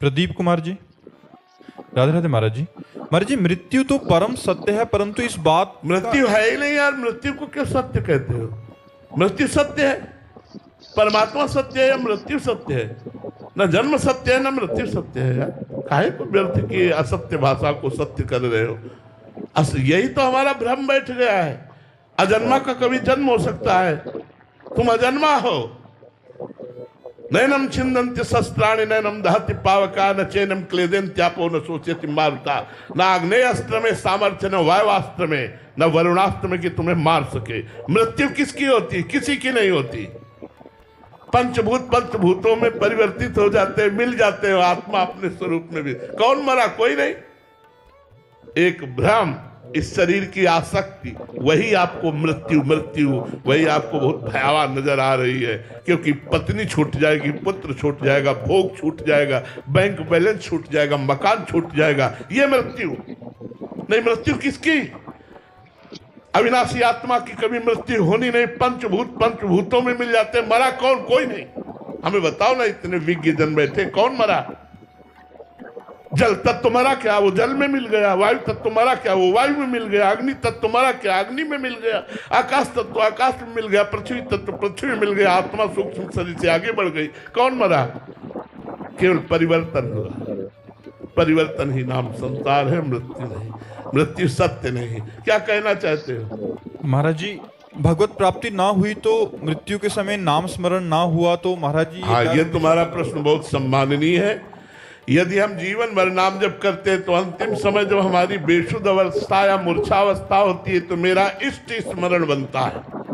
प्रदीप कुमार जी। राधे राधे महाराज जी। महाराज जी, मृत्यु तो परम सत्य है, परंतु इस बात मृत्यु है ही नहीं यार, मृत्यु को क्यों सत्य कहते हो? मृत्यु सत्य है, परमात्मा सत्य है या मृत्यु सत्य है? न जन्म सत्य है न मृत्यु सत्य है यार। काहे को व्यर्थ की असत्य भाषा को सत्य कर रहे हो? यही तो हमारा भ्रम बैठ गया है। अजन्मा का कभी जन्म हो सकता है, तुम अजन्मा हो। नैनम छिंदन्ति शस्त्राणि नैनम दहति पावका न चैनम क्लेदेन्त्यापो न सोचेति मारुता। न आग्नेयास्त्र में सामर्थ्य, न वायुवास्त्र में, न वरुणास्त्र में कि तुम्हें मार सके। मृत्यु किसकी होती? किसी की नहीं होती। पंचभूत पंचभूतों में परिवर्तित हो जाते हैं, मिल जाते हो आत्मा अपने स्वरूप में भी। कौन मरा? कोई नहीं। एक भ्रम, इस शरीर की आसक्ति, वही आपको मृत्यु मृत्यु वही आपको बहुत भयावह नजर आ रही है। क्योंकि पत्नी छूट जाएगी, पुत्र छूट जाएगा, भोग छूट जाएगा, बैंक बैलेंस छूट जाएगा, मकान छूट जाएगा, ये मृत्यु नहीं। मृत्यु किसकी? अविनाशी आत्मा की कभी मृत्यु होनी नहीं। पंचभूत पंचभूतों में मिल जाते। मरा कौन? कोई नहीं। हमें बताओ ना, इतने विज्ञ जन बैठे, कौन मरा? जल तत्व मरा क्या? वो जल में मिल गया। वायु तत्व मरा क्या? वो वायु में मिल गया। अग्नि तत्व मरा क्या? अग्नि में मिल गया। आकाश तत्व आकाश में मिल गया। पृथ्वी तत्व पृथ्वी में मिल गया। आत्मा सूक्ष्म शरीर से आगे बढ़ गई। कौन मरा? केवल परिवर्तन हुआ। परिवर्तन ही नाम संसार है, मृत्यु नहीं। मृत्यु सत्य नहीं। क्या कहना चाहते हो? महाराज जी, भगवत प्राप्ति ना हुई तो मृत्यु के समय नाम स्मरण ना हुआ तो महाराज जी हाँ, ये तुम्हारा प्रश्न बहुत सम्माननीय है। यदि हम जीवन भर नाम जप करते हैं तो अंतिम समय जब हमारी बेशुद्ध अवस्था या मूर्छावस्था होती है तो मेरा इष्ट स्मरण बनता है।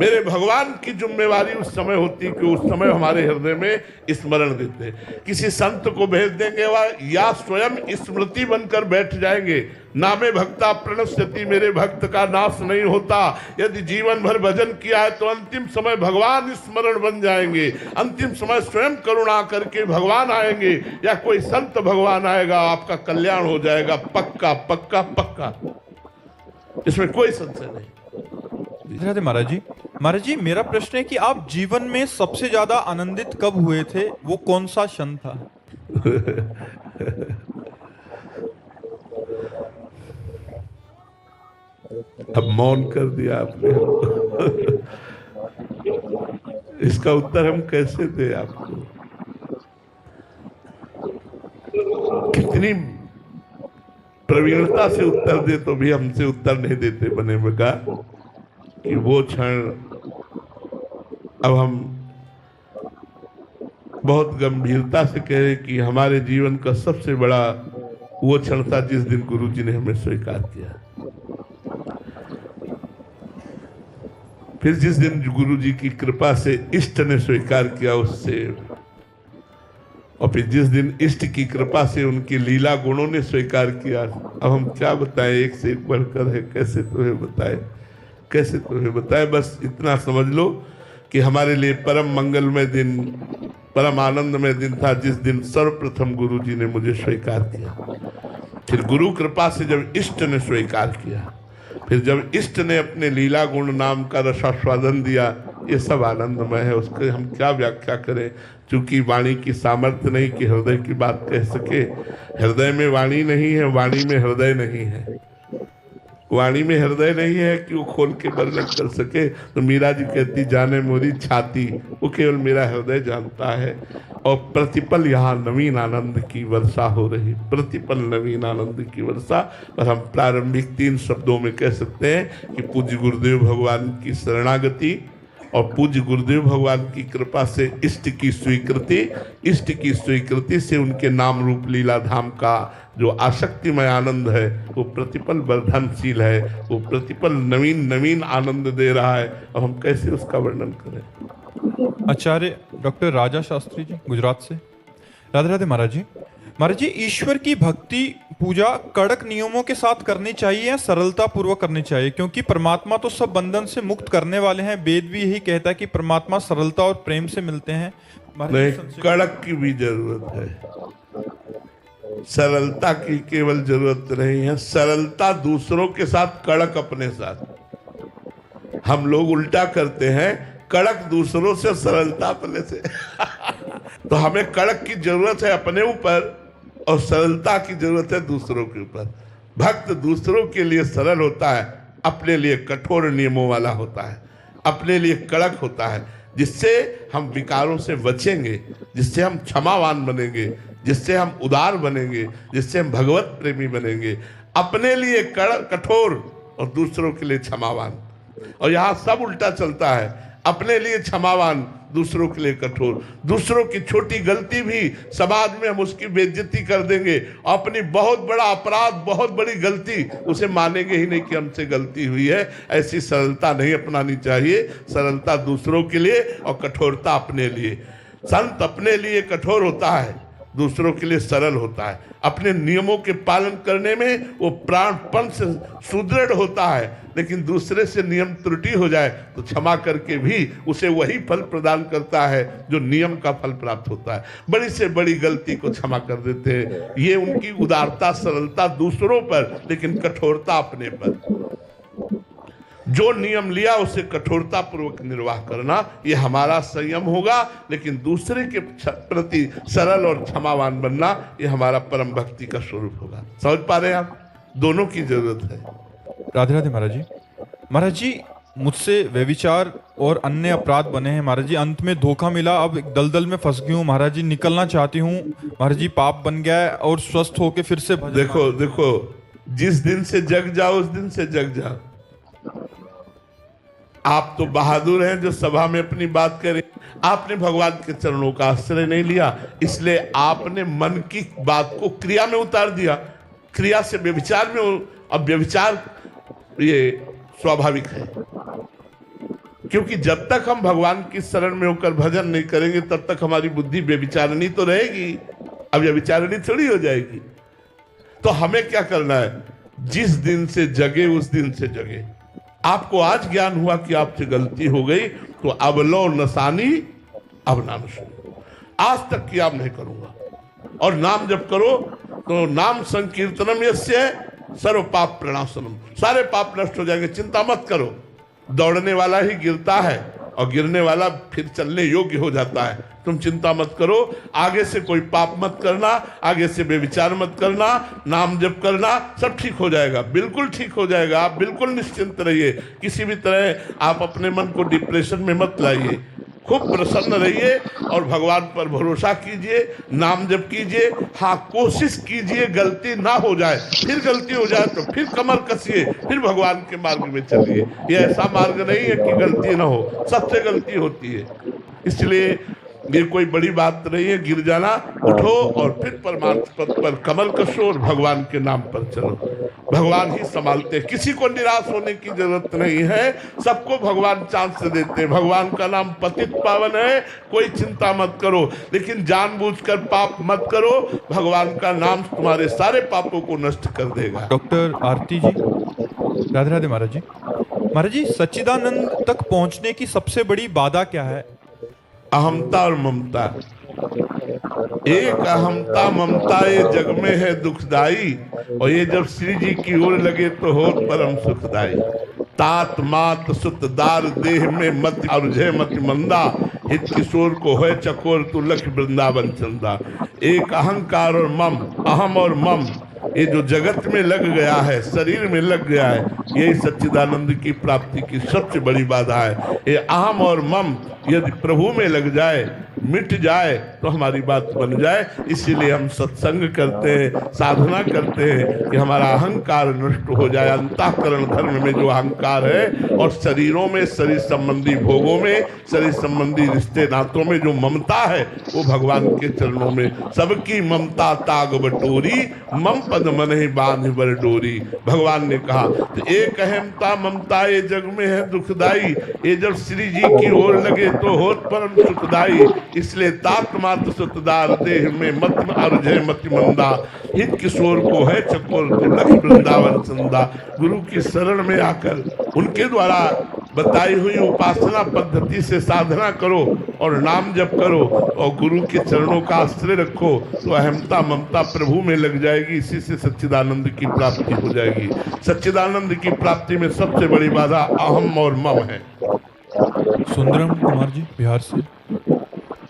मेरे भगवान की जिम्मेवारी उस समय होती है कि उस समय हमारे हृदय में स्मरण देते। किसी संत को भेज देंगे वह या स्वयं स्मृति बनकर बैठ जाएंगे। नामे भक्ता प्रणश्यति, मेरे भक्त का नाश नहीं होता। यदि जीवन भर भजन किया है तो अंतिम समय भगवान स्मरण बन जाएंगे। अंतिम समय स्वयं करुणा करके भगवान आएंगे या कोई संत भगवान आएगा, आपका कल्याण हो जाएगा। पक्का पक्का पक्का, इसमें कोई संशय नहीं। राधे महाराज जी। महाराज जी, मेरा प्रश्न है कि आप जीवन में सबसे ज्यादा आनंदित कब हुए थे? वो कौन सा क्षण था? अब मौन कर दिया आपने। इसका उत्तर हम कैसे दें आपको? कितनी प्रवीणता से उत्तर दे तो भी हमसे उत्तर नहीं देते बने बगा कि वो क्षण। अब हम बहुत गंभीरता से कह रहे कि हमारे जीवन का सबसे बड़ा वो क्षण था जिस दिन गुरु जी ने हमें स्वीकार किया। फिर जिस दिन गुरु जी की कृपा से इष्ट ने स्वीकार किया उससे, और फिर जिस दिन इष्ट की कृपा से उनकी लीला गुणों ने स्वीकार किया। अब हम क्या बताएं, एक से एक बढ़कर है। कैसे तुम्हें बताएं, कैसे तुम्हें बताएं? बस इतना समझ लो कि हमारे लिए परम मंगलमय दिन, परम आनंदमय दिन था जिस दिन सर्वप्रथम गुरु जी ने मुझे स्वीकार किया। फिर गुरु कृपा से जब इष्ट ने स्वीकार किया, फिर जब इष्ट ने अपने लीला गुण नाम का रसास्वादन दिया, ये सब आनंदमय है। उसके हम क्या व्याख्या करें? चूंकि वाणी की सामर्थ्य नहीं कि हृदय की बात कह सके। हृदय में वाणी नहीं है, वाणी में हृदय नहीं है। वाणी में हृदय नहीं है कि वो खोल के वर्णन कर सके। तो मीरा जी कहती, जाने मोरी छाती, वो केवल मेरा हृदय जानता है। और प्रतिपल यहाँ नवीन आनंद की वर्षा हो रही, प्रतिपल नवीन आनंद की वर्षा। और हम प्रारंभिक 3 शब्दों में कह सकते हैं कि पूज्य गुरुदेव भगवान की शरणागति और पूज्य गुरुदेव भगवान की कृपा से इष्ट की स्वीकृति, इष्ट की स्वीकृति से उनके नाम रूप लीला धाम का जो आसक्तिमय आनंद है वो प्रतिपल वर्धनशील है, वो प्रतिपल नवीन नवीन आनंद दे रहा है। अब हम कैसे उसका वर्णन करें? आचार्य डॉक्टर राजा शास्त्री जी, गुजरात से। राधे राधे महाराज जी। महाराज जी, ईश्वर की भक्ति पूजा कड़क नियमों के साथ करनी चाहिए या सरलता पूर्वक करनी चाहिए? क्योंकि परमात्मा तो सब बंधन से मुक्त करने वाले हैं। वेद भी यही कहता है कि परमात्मा सरलता और प्रेम से मिलते हैं। नहीं, कड़क की भी जरूरत है, सरलता की केवल जरूरत नहीं है। सरलता दूसरों के साथ, कड़क अपने साथ। हम लोग उल्टा करते हैं, कड़क दूसरों से, सरलता अपने से। तो हमें कड़क की जरूरत है अपने ऊपर और सरलता की जरूरत है दूसरों के ऊपर। भक्त दूसरों के लिए सरल होता है, अपने लिए कठोर नियमों वाला होता है, अपने लिए कड़क होता है, जिससे हम विकारों से बचेंगे, जिससे हम क्षमावान बनेंगे, जिससे हम उदार बनेंगे, जिससे हम भगवत प्रेमी बनेंगे। अपने लिए कठोर और दूसरों के लिए क्षमावान। और यहाँ सब उल्टा चलता है, अपने लिए क्षमावान, दूसरों के लिए कठोर। दूसरों की छोटी गलती भी समाज में हम उसकी बेइज्जती कर देंगे, अपनी बहुत बड़ा अपराध, बहुत बड़ी गलती उसे मानेंगे ही नहीं कि हमसे गलती हुई है। ऐसी सरलता नहीं अपनानी चाहिए। सरलता दूसरों के लिए और कठोरता अपने लिए। संत अपने लिए कठोर होता है, दूसरों के लिए सरल होता है। अपने नियमों के पालन करने में वो प्राणपण से सुदृढ़ होता है, लेकिन दूसरे से नियम त्रुटि हो जाए तो क्षमा करके भी उसे वही फल प्रदान करता है जो नियम का फल प्राप्त होता है। बड़ी से बड़ी गलती को क्षमा कर देते हैं। ये उनकी उदारता, सरलता दूसरों पर, लेकिन कठोरता अपने पर। जो नियम लिया उसे कठोरता पूर्वक निर्वाह करना, ये हमारा संयम होगा। लेकिन दूसरे के प्रति सरल और क्षमावान बनना, ये हमारा परम भक्ति का स्वरूप होगा। समझ पा रहे हैं आप? दोनों की जरूरत है। राधे राधे महाराज जी। महाराज जी, मुझसे व्यभिचार और अन्य अपराध बने हैं महाराज जी, अंत में धोखा मिला, अब दलदल में फंस गई हूँ महाराज जी, निकलना चाहती हूँ महाराज जी, पाप बन गया है और स्वस्थ होके फिर से देखो देखो, जिस दिन से जग जाओ उस दिन से जग जाओ। आप तो बहादुर हैं जो सभा में अपनी बात करें। आपने भगवान के चरणों का आश्रय नहीं लिया, इसलिए आपने मन की बात को क्रिया में उतार दिया। क्रिया से व्यभिचार में, अब व्यभिचार ये स्वाभाविक है, क्योंकि जब तक हम भगवान की शरण में होकर भजन नहीं करेंगे तब तक हमारी बुद्धि व्यभिचारिणी तो रहेगी, अब व्यभिचारिणी थोड़ी हो जाएगी। तो हमें क्या करना है? जिस दिन से जगे उस दिन से जगे। आपको आज ज्ञान हुआ कि आपसे गलती हो गई, तो अब लो नसानी अब नाम सुनो। आज तक किया नहीं करूंगा। और नाम जब करो तो नाम संकीर्तनम यस्य सर्व पाप प्रणाशनम, सारे पाप नष्ट हो जाएंगे। चिंता मत करो। दौड़ने वाला ही गिरता है और गिरने वाला फिर चलने योग्य हो जाता है। तुम चिंता मत करो। आगे से कोई पाप मत करना, आगे से बेविचार मत करना, नाम जप करना, सब ठीक हो जाएगा, बिल्कुल ठीक हो जाएगा। आप बिल्कुल निश्चिंत रहिए। किसी भी तरह आप अपने मन को डिप्रेशन में मत लाइए। खूब प्रसन्न रहिए और भगवान पर भरोसा कीजिए, नाम जप कीजिए। हाँ, कोशिश कीजिए गलती ना हो जाए। फिर गलती हो जाए तो फिर कमर कसिए, फिर भगवान के मार्ग में चलिए। ये ऐसा मार्ग नहीं है कि गलती ना हो, सबसे गलती होती है। इसलिए ये कोई बड़ी बात नहीं है। गिर जाना, उठो और फिर परमार्थ पथ पर कमल कसो और भगवान के नाम पर चलो। भगवान ही संभालते, किसी को निराश होने की जरूरत नहीं है। सबको भगवान चांस देते हैं। भगवान का नाम पतित पावन है, कोई चिंता मत करो, लेकिन जानबूझकर पाप मत करो। भगवान का नाम तुम्हारे सारे पापों को नष्ट कर देगा। डॉक्टर आरती जी, राधे राधे महाराज जी। महाराज जी, सच्चिदानंद तक पहुंचने की सबसे बड़ी बाधा क्या है? अहमता और ममता। एक अहमता ममता ये जग में है दुखदाई, और ये जब श्री जी की ओर लगे तो हो परम सुखदाई। तात मात सुत दार देह में मत अर्जय मत मंदा, हित किशोर को है चकोर तू लख वृंदावन चंदा। एक अहंकार और मम, अहम और मम, ये जो जगत में लग गया है, शरीर में लग गया है, यही सच्चिदानंद की प्राप्ति की सबसे बड़ी बाधा है। ये अहम और मम यदि प्रभु में लग जाए, मिट जाए, तो हमारी बात बन जाए। इसीलिए हम सत्संग करते हैं, साधना करते हैं कि हमारा अहंकार नष्ट हो जाए। अंतःकरण धर्म में जो अहंकार है और शरीरों में, शरीर संबंधी भोगों में, शरीर संबंधी रिश्ते नातों में जो ममता है, वो भगवान के चरणों में। सबकी ममता ताग बटोरी, मम पद मन ही बांध बर डोरी। भगवान ने कहा तो एक अहमता ममता ये जग में है दुखदाई, ये जब श्री जी की ओर लगे तो होत परम सुखदाई। इसलिए तात मात सुतदार देह में मत अर्जय मत मंदा, हित किशोर को है चकोर तो लख वृंदावन चंदा। गुरु की शरण में आकर उनके द्वारा बताई हुई उपासना पद्धति से साधना करो और नाम जप करो और गुरु के चरणों का आश्रय रखो, तो अहमता ममता प्रभु में लग जाएगी। इसी से सच्चिदानंद की प्राप्ति हो जाएगी। सच्चिदानंद की प्राप्ति में सबसे बड़ी बाधा अहम और मम है। सुंदरम कुमार जी, बिहार से।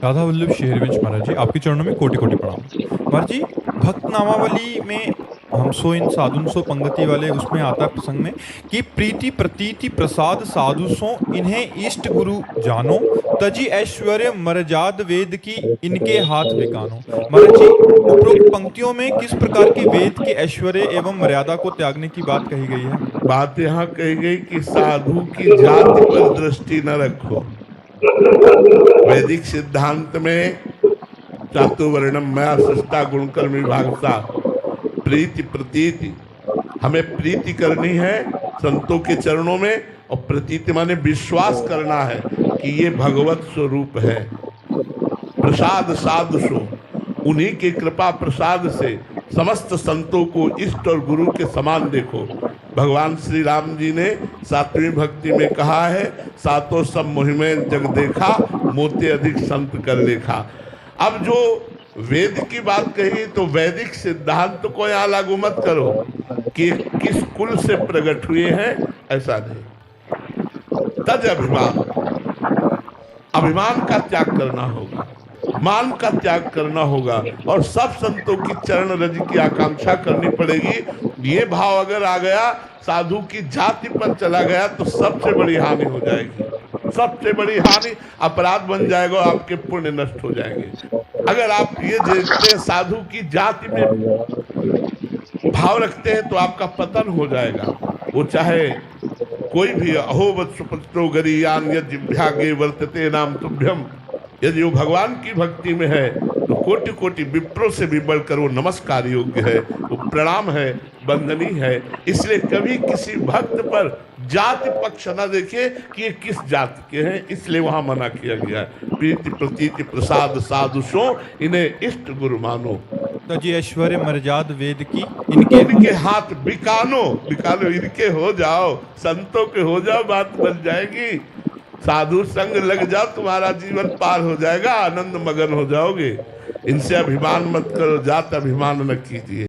राधा वल्लभ शेरविंश महाराज जी, आपके चरणों में कोटि कोटि प्रणाम। महाराज जी, भक्त नामावली में हम सो इन साधुन सो पंगति वाले उसमें आता है प्रसंग में कि प्रीति प्रतीति प्रसाद साधु सो इन्हें इष्ट गुरु जानो, तजी ऐश्वर्य मर्याद वेद की इनके हाथ बिकानो। महाराज जी, उपरोक्त पंक्तियों में किस प्रकार के वेद के ऐश्वर्य एवं मर्यादा को त्यागने की बात कही गई है? बात यहाँ कही गई कि साधु की जाति पर दृष्टि न रखो। वैदिक सिद्धांत में चातुर्वर्णम मया सृष्टा गुणकर्म विभागता प्रीति प्रतीति, हमें प्रीति करनी है संतों के चरणों में, और प्रतीति माने विश्वास करना है कि ये भगवत स्वरूप है। प्रसाद साधु सो, उन्हीं की कृपा प्रसाद से समस्त संतों को इष्ट और गुरु के समान देखो। भगवान श्री राम जी ने सातवीं भक्ति में कहा है, सातों सब मोहिमे जग देखा, मोते अधिक संत कर देखा। अब जो वेद की बात कही तो वैदिक सिद्धांत को यहाँ लागू मत करो कि किस कुल से प्रकट हुए हैं, ऐसा नहीं। तज अभिमान, अभिमान का त्याग करना होगा, मान का त्याग करना होगा, और सब संतों की चरण रज की आकांक्षा करनी पड़ेगी। ये भाव अगर आ गया, साधु की जाति पर चला गया, तो सबसे बड़ी हानि हो जाएगी। सबसे बड़ी हानि अपराध बन जाएगा, आपके पुण्य नष्ट हो जाएंगे। अगर आप ये देखते हैं साधु की जाति में भाव रखते हैं तो आपका पतन हो जाएगा। वो चाहे कोई भी, अहोवत सुपत्रो गरीयान यज्ञागे वर्तते नाम तुभ्यम, यदि वो भगवान की भक्ति में है तो कोटि कोटि विप्रों से भी बढ़कर वो नमस्कार योग्य है, वो प्रणाम है, वंदनीय है। इसलिए कभी किसी भक्त पर जाति पक्ष न देखिए कि ये किस जाति के हैं, इसलिए वहां मना किया गया है। प्रीति प्रतीति प्रसाद साधु सो इन्हें इष्ट गुरु मानो, तजी ऐश्वर्य मर्याद वेद की इनके हाथ बिकानो, बिकानो इनके हो जाओ, संतों के हो जाओ, बात बन जाएगी। साधु संग लग जाओ, तुम्हारा जीवन पार हो जाएगा, आनंद मगन हो जाओगे। इनसे अभिमान मत करो, जात अभिमान न कीजिए।